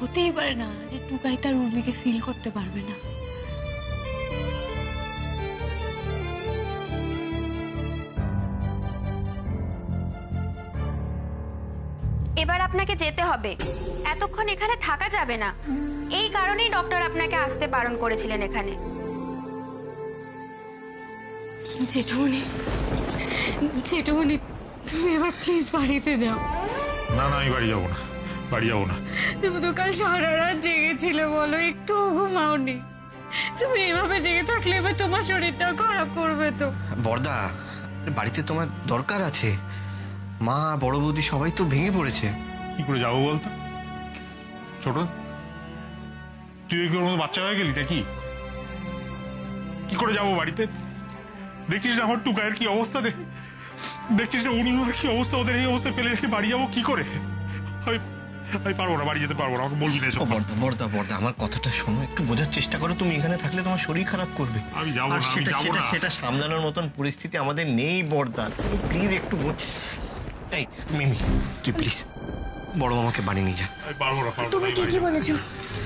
হতেই পারে না যে টুকাই তার উর্মিকে ফিল করতে পারবে না। এবার আপনাকে যেতে হবে, এতক্ষণ এখানে থাকা যাবে না। এই কারণেই ডক্টর আপনাকে আসতে বারণ করেছিলেন এখানে। জেঠুমনি, জেঠুমনি, তুমি এবার প্লিজ বাড়িতে যাও। না না, আমি বাড়ি যাবো না, বাড়ি যাবো না। তুমি তো কাল সারা রাত জেগেছিলে, বলো একটু ঘুমাওনি। তুমি এভাবে জেগে থাকলে এবার তোমার শরীরটাও খারাপ করবে তো। বর্দা, বাড়িতে তোমার দরকার আছে। মা, বড় বৌদি সবাই তো ভেঙে পড়েছে। কি করে যাবো বলতো? ছোট, তুই কি ওর মতো বাচ্চা হয়ে গেলি নাকি? কি করে যাবো বাড়িতে? দেখছিস না আমার টুকায়ের কি অবস্থা, দেখছিস না উনি কি অবস্থা, ওদের এই অবস্থা পেলে রেখে বাড়ি যাবো কি করে? আমি পারবো না, বাড়ি যেতে পারবো না, আমাকে বলবি না এসব। বর্দা, আমার কথাটা শোনো, একটু বোঝার চেষ্টা করো। তুমি এখানে থাকলে তোমার শরীর খারাপ করবে। আমি যাবো আর না, আমি যাবো না। সেটা সামলানোর মতন পরিস্থিতি আমাদের নেই বর্দা। তুমি প্লিজ একটু এই মিমি, তুই প্লিজ বড় মামাকে বাড়ি নিয়ে যা। আমি পারবো না, পারবো না, তুমি আমি ঠিকই বলেছো।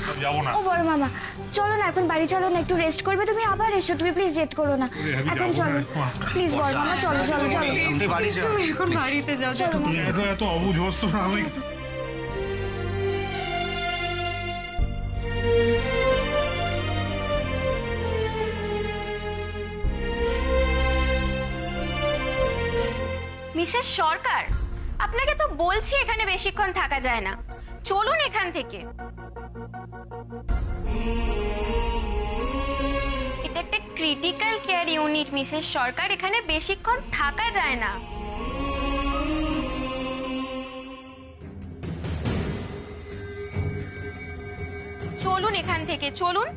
আমি যাবো না। ও বড় মামা, চলো না এখন বাড়ি, চলো না, একটু রেস্ট করবে। তুমি আবার এসো, তুমি প্লিজ জেদ করো না। আমি এখন যাবো চলো না। প্লিজ বড় মামা, চলো চলো চলো। আপনি বাড়ি যান। তুমি এখন বাড়িতে যাও। চলো তুই এত অবুঝ হস্ত না, আমি মিসেস সরকার, আপনাকে তো বলছি এখানে বেশিক্ষণ থাকা যায় না, চলুন এখান থেকে। এটা একটা ক্রিটিক্যাল কেয়ার ইউনিট মিসেস সরকার, এখানে বেশিক্ষণ থাকা যায় না। চলুন এখান থেকে, চলুন।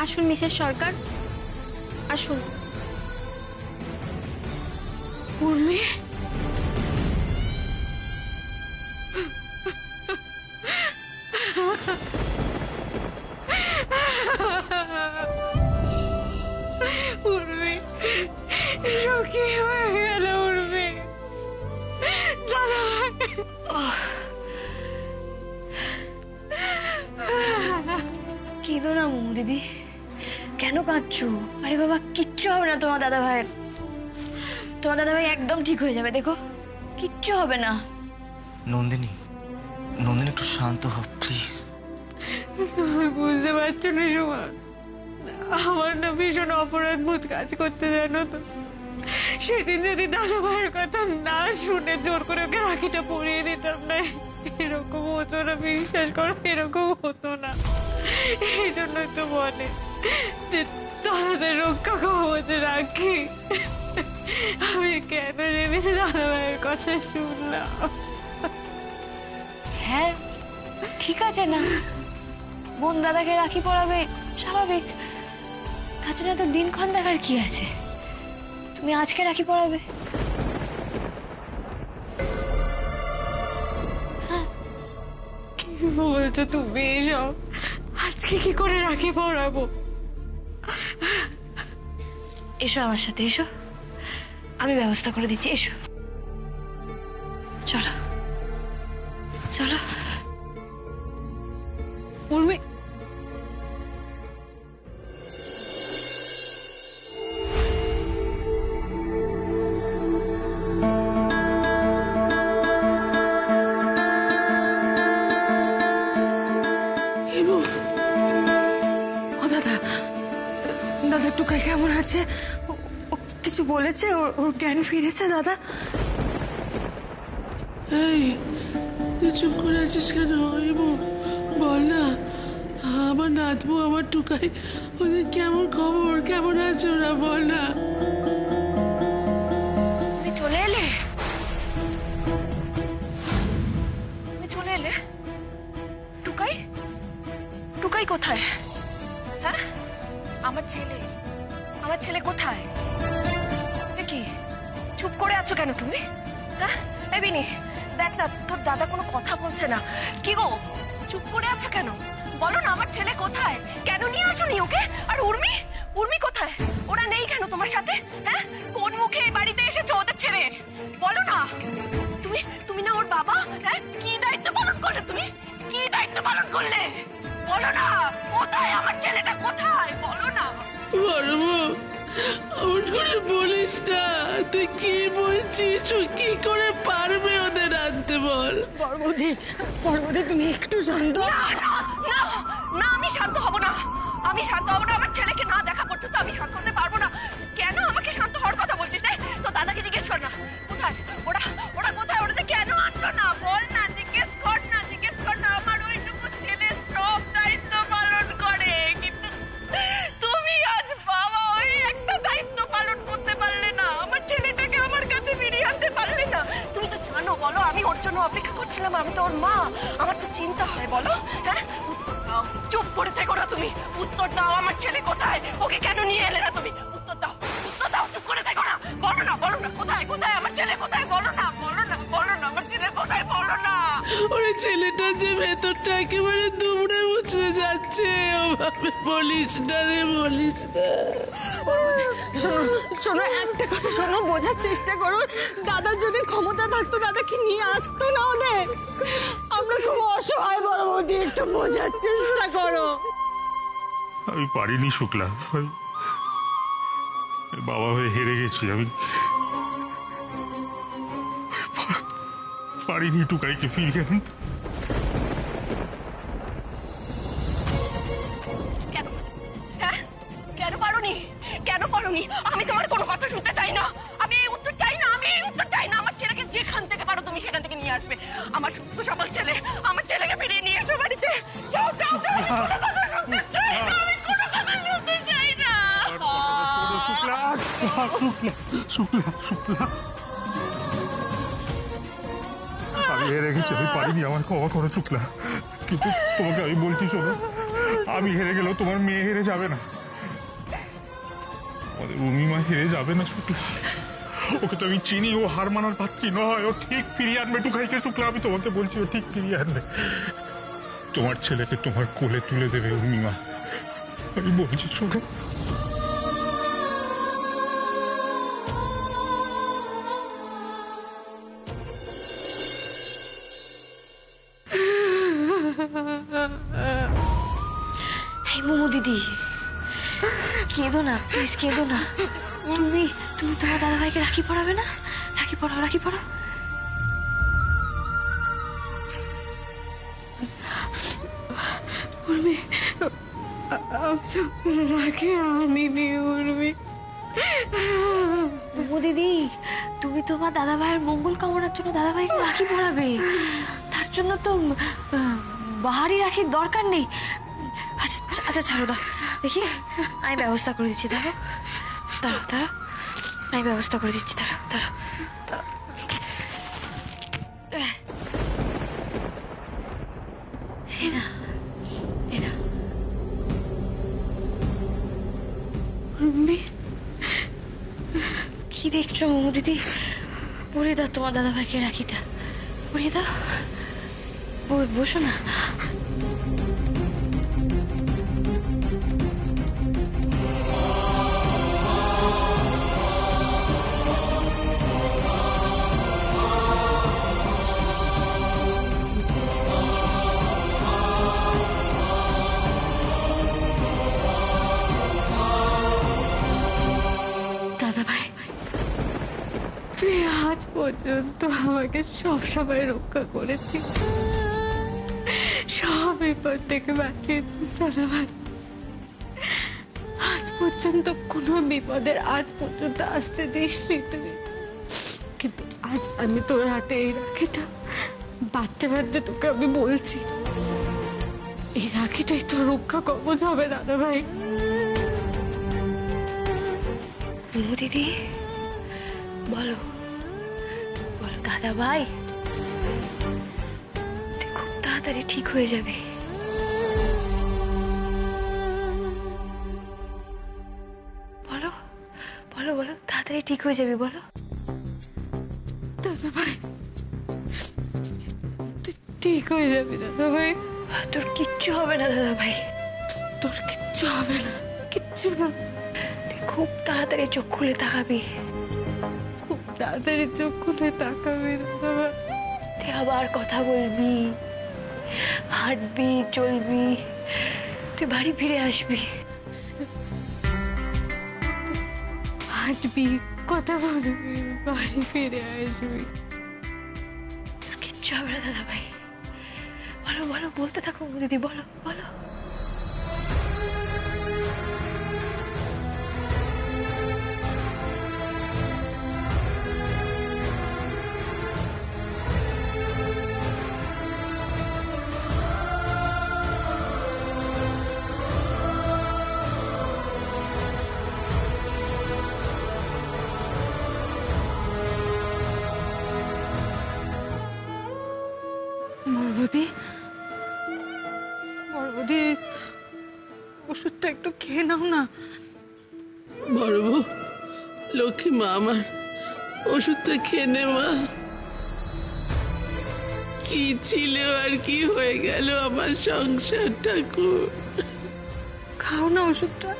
আসুন মিসেস সরকার, আসুন। উর্মি, উর্মি, এসব কি হয়ে গেল উর্মি? দাদা কেঁদো না মোম দিদি, কেন কাঁদছো? আরে বাবা, কিচ্ছু হবে না তোমার দাদা ভাইয়ের। তোমার দাদা ভাই একদম ঠিক হয়ে যাবে, দেখো কিচ্ছু হবে না। নন্দিনী, একটু শান্ত হও প্লিজ। তুমি বুঝতে পারছো না সুমন, আমার না ভীষণ অপরাধ বোধ কাজ করতে, জানো তো। সেদিন যদি দাদা ভাইয়ের কথা না শুনে জোর করে ওকে রাখিটা পরিয়ে দিতাম না, এরকম হতো না, বিশ্বাস করো, এরকম হতো না। এই জন্যই তো বলে যে তাদের রক্ষা ক্ষমতা রাখি। আমি কেন যেদিন দাদা ভাইয়ের কথা শুনলাম। হ্যাঁ ঠিক আছে না, বোন দাদাকে রাখি পরাবে, স্বাভাবিক। তার জন্য তো দিনক্ষণ দেখার কি আছে? তুমি আজকে রাখি পরাবে। কি বলছো তুমি এসব? আজকে কি করে রাখি পরাবো? এসো আমার সাথে, এসো, আমি ব্যবস্থা করে দিচ্ছি, এসো। চলো চলো। উর্মি, দাদা টুকাই কেমন আছে? ও কিছু বলেছে? ওর জ্ঞান ফিরেছে দাদা? এই, তুই চুপ করে আছিস কেন? বল না, আমার নাতবু, আমার টুকাই, ওদের কেমন খবর, কেমন আছে ওরা? বল না। তুমি চলে এলে? কোথায়? হ্যাঁ, আমার ছেলে কোথায়? এ কি, চুপ করে আছো কেন তুমি? হ্যাঁ, এ বিনি, দেখ না তোর দাদা কোনো কথা বলছে না। কি গো, চুপ করে আছো কেন? বলো না আমার ছেলে কোথায়? কেন নিয়ে আসোনি ওকে? আর উর্মি কোথায়? ওরা নেই কেন তোমার সাথে? হ্যাঁ, কোন মুখে এই বাড়িতে এসেছো ওদের ছেড়ে? বলো না। তুমি না ওর বাবা? হ্যাঁ, কি দায়িত্ব পালন করলে তুমি? কি দায়িত্ব পালন করলে? বলো না, কোথায় আমার ছেলেটা, কোথায়? বলো না। বড় বউ, এমন করে বলিস না। তুই কি বলছিস? ও কি করে পারবে ওদের আনতে বল? বড়বৌদি তুমি একটু শান্ত হও। না না না না, আমি শান্ত হব না। আমার ছেলেকে না দেখা পর্যন্ত আমি শান্ত হতে পারবো না। কেন আমাকে শান্ত হওয়ার কথা বলছিস? তো দাদাকে জিজ্ঞেস কর না, কোথায় ওরা কোথায়? ওরা কেন আনলো না? বল না, জিজ্ঞেস কর না। আমার ওইটুকু ছেলে সব দায়িত্ব পালন করে, কিন্তু তুমি আজ বাবা ওই একটা দায়িত্ব পালন করতে পারলে না। আমার ছেলেটাকে আমার কাছে ফিরিয়ে আনতে পারলে না। তুমি তো জানো, বলো, আমি ওর জন্য অপেক্ষা করছিলাম। আমি তো ওর মা, আমার তো চিন্তা হয়। বলো, হ্যাঁ, উত্তর দাও। চুপ করে থেকো না তুমি। উত্তর দাও, আমার ছেলে কোথায়? ওকে কেন নিয়ে এলে না তুমি? উত্তর দাও। চুপ করে থেকো না। বলো না, কোথায় আমার ছেলে কোথায়? বলো না, আমার ছেলে কোথায়? বলো না। ওরে ছেলেটা যে ভেতরটা একেবারে দুমড়ে মুচড়ে যাচ্ছে। ওভাবে বলিস না রে, বলিস না। শোনো, একটা কথা শোনো, বোঝার চেষ্টা করো। দাদার যদি ক্ষমতা থাকতো দাদাকে নিয়ে আসতো না ওদের। আমরা খুব অসহায় বড়বৌদি, একটু বোঝার চেষ্টা করো। আমি পারিনি শুক্লা, বাবা হয়ে হেরে গেছি। আমি পারিনি টুকাইকে ফিরিয়ে আনতে। কেন? হ্যাঁ, কেন পারোনি? আমি তোমার কোনো কথা শুনতে চাই না। আমি এই উত্তর চাই না। আমার ছেলেকে যেখান থেকে পারো তুমি সেখান থেকে নিয়ে আসবে। আমার সুস্থ সবল ছেলে, আমার ছেলেকে ফিরিয়ে নিয়ে এসো বাড়িতে। যাও। আমি কোনো কথা শুনতে চাই না। শুক্লা, আমি হেরে গেছি, আমি পারিনি, আমার ক্ষমা করো শুক্লা। কিন্তু তোমাকে আমি বলছি, শোনো, আমি হেরে গেলেও তোমার মেয়ে হেরে যাবে না, আমাদের উর্মিমা হেরে যাবে না শুক্লা। ওকে তো আমি চিনি, ও হার মানার পাত্রী নয়। ও ঠিক ফিরিয়ে আনবে টুকাইকে শুক্লা, আমি তোমাকে বলছি, ও ঠিক ফিরিয়ে আনবে। তোমার ছেলেকে তোমার কোলে তুলে দেবে উর্মিমা, আমি বলছি শোনো। এই মোমো দিদি, কেঁদো না প্লিজ, কেঁদো না। তুমি তোমার দাদা ভাইকে রাখি পড়াবে না? রাখি পড়াও। উর্মি, রাখি আনিনি উর্মি। মোমো দিদি, তুমি তোমার দাদা ভাইয়ের মঙ্গল কামনার জন্য দাদা ভাইকে রাখি পড়াবে। তার জন্য তো বাহারি রাখির দরকার নেই। আচ্ছা ছাড়ো, দাও দেখি, আমি ব্যবস্থা করে দিচ্ছি। দাঁড়াও, আমি ব্যবস্থা করে দিচ্ছি। দাঁড়াও। কি দেখছো মোমো দিদি? পরিয়ে দাও তোমার দাদা ভাইকে রাখিটা, পরিয়ে দাও। বসো না। দাদা ভাই, তুই আজ পর্যন্ত আমাকে সবসময় রক্ষা করেছিস, সব বিপদ থেকে বাঁচিয়েছিস দাদা ভাই। আজ পর্যন্ত কোনো বিপদের আসতে দিসনি তুই, কিন্তু আজ আমি তোর হাতে এই রাখিটা বাঁধতে তোকে আমি বলছি, এই রাখিটাই তোর রক্ষা কবচ হবে দাদা ভাই। মোমো দিদি, বলো দাদা ভাই, তুই খুব তাড়াতাড়ি ঠিক হয়ে যাবে। তাড়াতাড়ি ঠিক হয়ে যাবি বলো? দাদা ভাই, তুই ঠিক হয়ে যাবি দাদা ভাই। তোর কিচ্ছু হবে না দাদা ভাই, তোর কিচ্ছু হবে না, কিচ্ছু না। তুই খুব তাড়াতাড়ি চোখ খুলে তাকাবি। খুব তাড়াতাড়ি চোখ খুলে তাকাবি দাদা ভাই। তুই আবার কথা বলবি, হাঁটবি, চলবি, তুই বাড়ি ফিরে আসবি। হাঁটবি, কথা বলবি, বাড়ি ফিরে আসবি। তোর কিচ্ছু হবে না দাদা ভাই। বলো বলো, বলতে থাকো দিদি, বলো বলো। বড়বৌদি, বড়বৌদি, ওষুধটা একটু খেয়ে নাও না। বড় বউ, লক্ষ্মী মা আমার, ওষুধটা খেয়ে নে মা। কি ছিল আর কি হয়ে গেল আমার সংসার, ঠাকুর। খাও না ওষুধটা।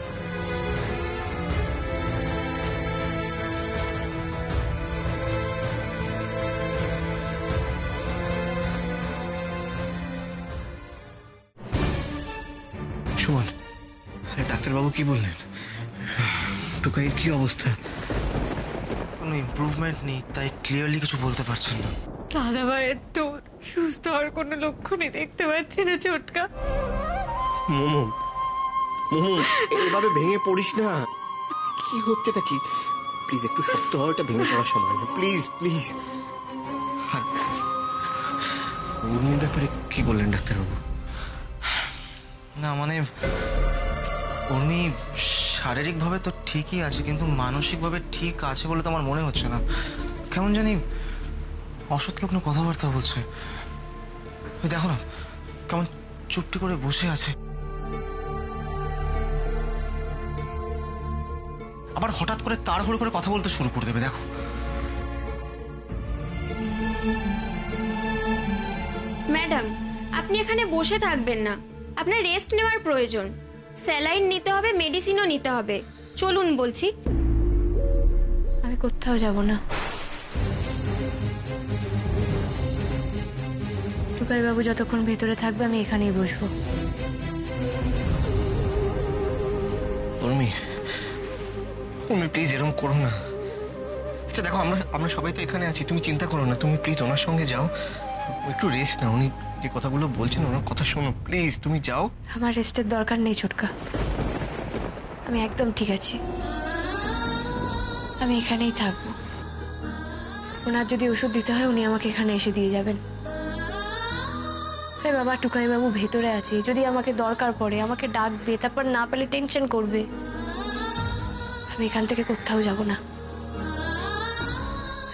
সুমন, আরে ডাক্তারবাবু কি বললেন? টুকাইয়ের কি অবস্থা? কোনো ইমপ্রুভমেন্ট নেই, তাই ক্লিয়ারলি কিছু বলতে পারছেন না। দাদা ভাইয়ের তো সুস্থ হওয়ার কোনো লক্ষণই দেখতে পাচ্ছি না ছোটকা। মোমো, মোমো, এইভাবে ভেঙে পড়িস না। কি হচ্ছে নাকি? প্লিজ একটু শক্ত হওয়া, এটা ভেঙে পড়ার সময় না, প্লিজ প্লিজ। আর উর্মির ব্যাপারে কি বললেন ডাক্তারবাবু? না মানে উর্মি শারীরিকভাবে তো ঠিকই আছে, কিন্তু মানসিকভাবে ঠিক আছে বলে তো আমার মনে হচ্ছে না। কেমন জানি অসৎলগ্ন কথাবার্তা বলছে। ওই দেখো না কেমন চুপটি করে বসে আছে, আবার হঠাৎ করে তাড়াহুড়ো করে কথা বলতে শুরু করে দেবে। দেখো ম্যাডাম, আপনি এখানে বসে থাকবেন না, আপনার রেস্ট নেওয়ার প্রয়োজন। স্যালাইন নিতে হবে, মেডিসিনও নিতে হবে। চলুন বলছি। আমি কোথাও যাব না। টুকাই বাবু যতক্ষণ ভেতরে থাকবে আমি এখানেই বসবো। উর্মি, উর্মি প্লিজ এরকম করো না। আচ্ছা দেখো, আমরা সবাই তো এখানে আছি, তুমি চিন্তা করো না। তুমি প্লিজ ওনার সঙ্গে যাও, একটু রেস্ট নাও। উনি যে কথাগুলো বলছেন ওনার কথা শোনো প্লিজ, তুমি যাও। আমার রেস্টের দরকার নেই ছোটকা, আমি একদম ঠিক আছি। আমি এখানেই থাকবো। ওনার যদি ওষুধ দিতে হয় উনি আমাকে এখানে এসে দিয়ে যাবেন। আরে বাবা, টুকাই বাবু ভেতরে আছে, যদি আমাকে দরকার পড়ে আমাকে ডাকবে, তারপর না পেলে টেনশন করবে। আমি এখান থেকে কোথাও যাব না।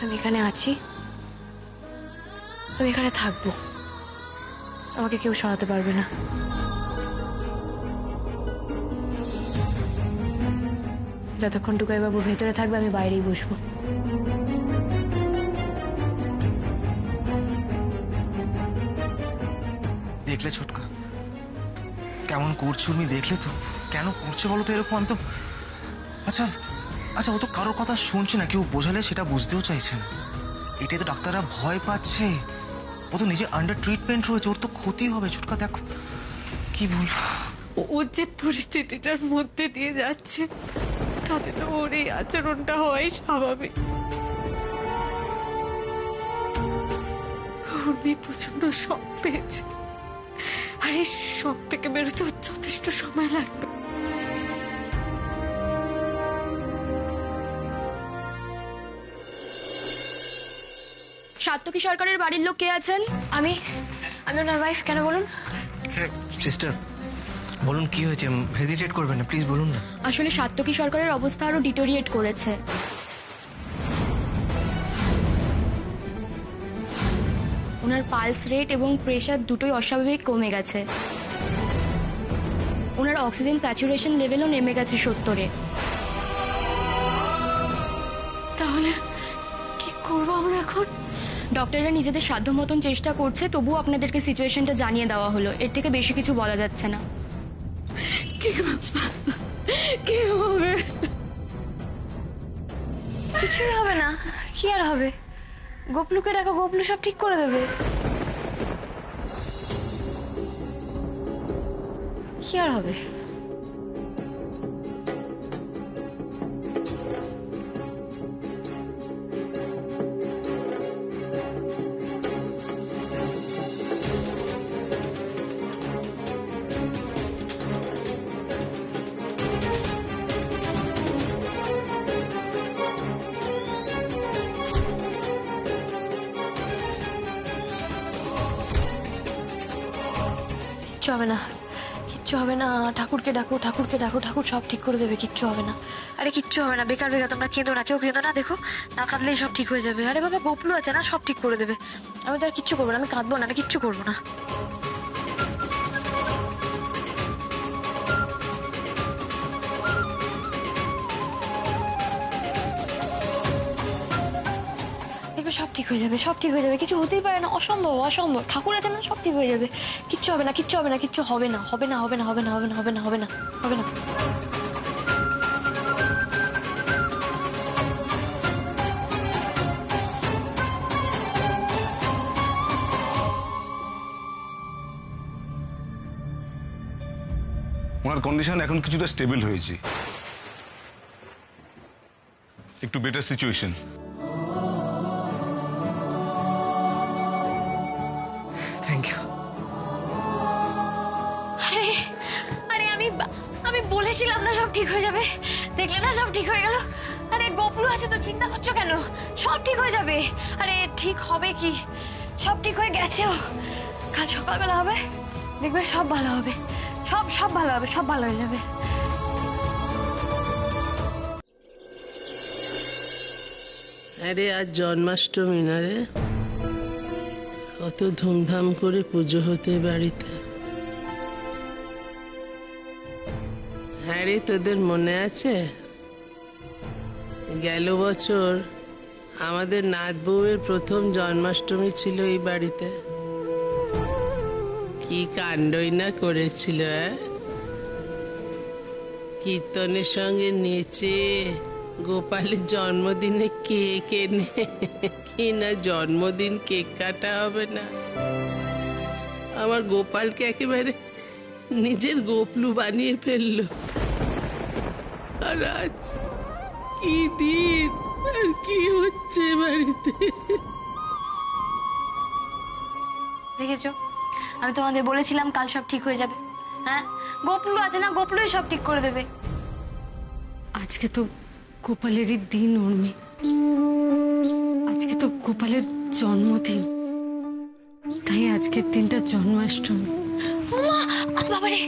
আমি এখানে আছি, আমি এখানে থাকবো, আমাকে কেউ সরাতে পারবে না। যতক্ষণ টুকাই বাবু ভেতরে থাকবে আমি বাইরেই বসবো। দেখলে ছোটকা কেমন করছে উর্মি, দেখলে তো কেন করছে বলো তো এরকম? আমি তো আচ্ছা আচ্ছা, ও তো কারোর কথা শুনছে না, কেউ বোঝালে সেটা বুঝতেও চাইছে না। এটাই তো ডাক্তাররা ভয় পাচ্ছে। ও তো নিজে আন্ডার ট্রিটমেন্ট রয়েছে, ওর তো ক্ষতি হবে। ছোটকা দেখো কি বল, ও যে পরিস্থিতিটার মধ্যে দিয়ে যাচ্ছে তাতে তো ওর এই আচরণটা হওয়াই স্বাভাবিক। উর্মি প্রচন্ড শক পেয়েছে, আর এই শক থেকে বেরোতে ওর যথেষ্ট সময় লাগবে। সাত্তকী সরকারের বাড়ির লোক কে আছেন? আমি ওনার ওয়াইফ। কেন বলুন? হ্যাঁ সিস্টার, বলুন কি হয়েছে? হেজিটেট করবেন না, প্লিজ বলুন না। আসলে সাত্তকী সরকারের অবস্থা আরো ডিটোরিয়েট করেছে। ওনার পালস রেট এবং প্রেশার দুটোই অস্বাভাবিক কমে গেছে। ওনার অক্সিজেন স্যাচুরেশন লেভেলও নেমে গেছে 70-এ। তাহলে কি করবো আমরা এখন? ডক্টররা নিজেদের সাধ্য মতন চেষ্টা করছে, তবুও আপনাদেরকে সিচুয়েশনটা জানিয়ে দেওয়া হলো। এর থেকে বেশি কিছু বলা যাচ্ছে না। কি হবে? কিছুই হবে না। কি আর হবে? গোপলুকে ডাকো, গোপলু সব ঠিক করে দেবে। কি আর হবে? কিচ্ছু হবে না, কিচ্ছু হবে না। ঠাকুরকে ডাকো, ঠাকুরকে ডাকো, ঠাকুর সব ঠিক করে দেবে। কিচ্ছু হবে না। আরে কিচ্ছু হবে না, বেকার বেকার তোমরা কেঁদো না, কেউ কেঁদো না। দেখো, না কাঁদলেই সব ঠিক হয়ে যাবে। আরে বাবা, গোপলু আছে না, সব ঠিক করে দেবে। আমি তো আর কিচ্ছু করবো না, আমি কাঁদবো না, আমি কিচ্ছু করবো না। দেখবে সব ঠিক হয়ে যাবে, সব ঠিক হয়ে যাবে। কিছু হতেই পারে না, অসম্ভব, অসম্ভব। ঠাকুর আছে না, সব ঠিক হয়ে যাবে। কিচ্ছু হবে না, কিচ্ছু হবে না, কিচ্ছু হবে না, হবে না, হবে না, হবে না, হবে না, হবে না, হবে না, হবে না। ওনার কন্ডিশন এখন কিছুটা স্টেবল হয়েছে, একটু বেটার সিচুয়েশন। Thank you. আরে আরে আমি বলেছিলাম না সব ঠিক হয়ে যাবে। দেখলে না, সব ঠিক হয়ে গেল। আরে গোপলু আছে তো, চিন্তা করছো কেন? সব ঠিক হয়ে যাবে। আরে ঠিক হবে কি, সব ঠিক হয়ে গেছেও। কাল সকালবেলা হবে, দেখবে সব ভালো হবে। সব সব ভালো হবে, সব ভালো হয়ে যাবে। আরে আজ জন্মাষ্টমী না রে? কত ধুমধাম করে পুজো হতে বাড়িতে। হ্যাঁ রে, তোদের মনে আছে গেল বছর আমাদের নাত বউয়ের প্রথম জন্মাষ্টমী ছিল এই বাড়িতে? কি কাণ্ডই না করেছিল। কীর্তনের সঙ্গে নেচে গোপালের জন্মদিনে কেক এনে কি না জন্মদিন কেক কাটা হবে না। আমার গোপালকে একেবারে নিজের গোপলু বানিয়ে ফেললো। আর আজ কি দিন আর কি হচ্ছে বাড়িতে। দেখেছো, আমি তোমাদের বলেছিলাম কাল সব ঠিক হয়ে যাবে। হ্যাঁ, গোপলু আছে না, গোপলুই সব ঠিক করে দেবে। আজকে তো গোপালেরই দিন উর্মি, আজকে তো গোপালের জন্মদিন, তাই আজকের দিনটা জন্মাষ্টমী। বাবারে,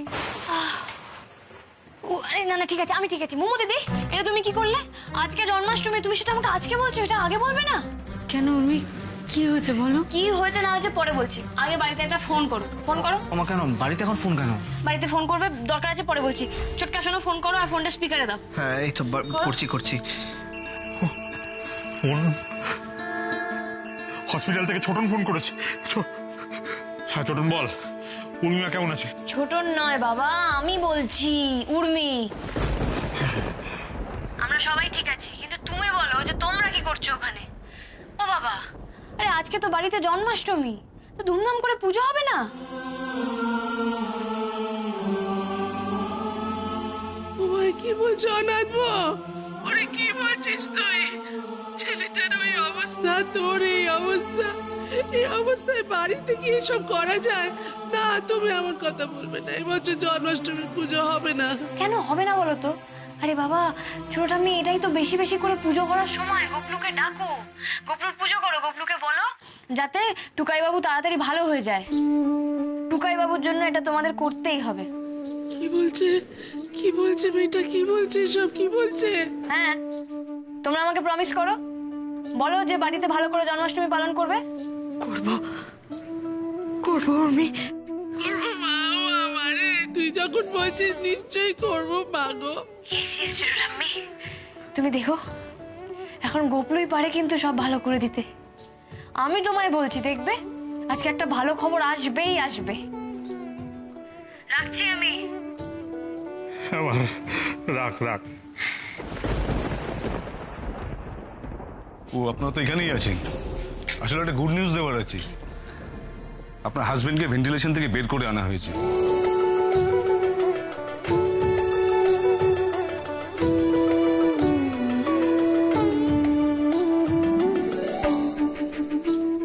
ও আরে না না, ঠিক আছে, আমি ঠিক আছি। মোমো দিদি, এটা তুমি কি করলে? আজকে জন্মাষ্টমী, তুমি সেটা আমাকে আজকে বলছো, এটা আগে বলবে না? কেন উর্মি, কি হয়েছে বলো? কি হয়েছে না হয়েছে পরে বলছি, আগে বাড়িতে একটা ফোন করো। ফোন করো। আমার কেন বাড়িতে এখন ফোন কেন? বাড়িতে ফোন করবে, দরকার আছে পরে বলছি। চটকা শোনো, ফোন করো আর ফোনটা স্পিকারে দাও। হ্যাঁ, এই তো করছি করছি। হসপিটাল থেকে ছোটন ফোন করেছে। হ্যাঁ ছোটন বল, উর্মিমা কেমন আছে? ছোট নয় বাবা, আমি বলছি উর্মি। আমরা সবাই ঠিক আছি, কিন্তু তুমি বলো যে তোমরা কি করছো ওখানে? ও বাবা, আরে আজকে তো বাড়িতে জন্মাষ্টমী, তো ধুমধাম করে পুজো হবে না? ওই কি বলছো অনাথবো? ওরে কি বলছিস তুই? ছেলেটার ওই অবস্থা, তোর এই অবস্থা, এই অবস্থায় বাড়িতে কি এসব করা যায়? না, তুমি আমার কথা বলবে না। এই বছর জন্মাষ্টমীর পুজো হবে না। কেন হবে না বলো তো? আরে বাবা ছোট আমি, এটাই তো বেশি বেশি করে পুজো করার সময়। গোপলুকে ডাকো, গোপলুর পুজো করো, গোপলুকে বলো যাতে টুকাই বাবু তাড়াতাড়ি ভালো হয়ে যায়। টুকাই বাবুর জন্য এটা তোমাদের করতেই হবে। কি বলছে, কি বলছে মেয়েটা, কি বলছে সব, কি বলছে? হ্যাঁ, তোমরা আমাকে প্রমিস করো, বলো যে বাড়িতে ভালো করে জন্মাষ্টমী পালন করবে। করবো, করবো উর্মি। করবো মা, আমারে তুই যখন বলছিস নিশ্চয়ই করবো মা গো। তুমি দেখো, এখন গোপলই পারে কিন্তু সব ভালো করে দিতে। আমি তোমায় বলছি, দেখবে আজকে একটা ভালো খবর আসবেই আসবে। রাখছি আমি। রাখ রাখ। ও আপনারা তো এখানেই আছেন। আসলে একটা গুড নিউজ দেওয়ার আছে। আপনার হাজবেন্ডকে ভেন্টিলেশন থেকে বের করে আনা হয়েছে।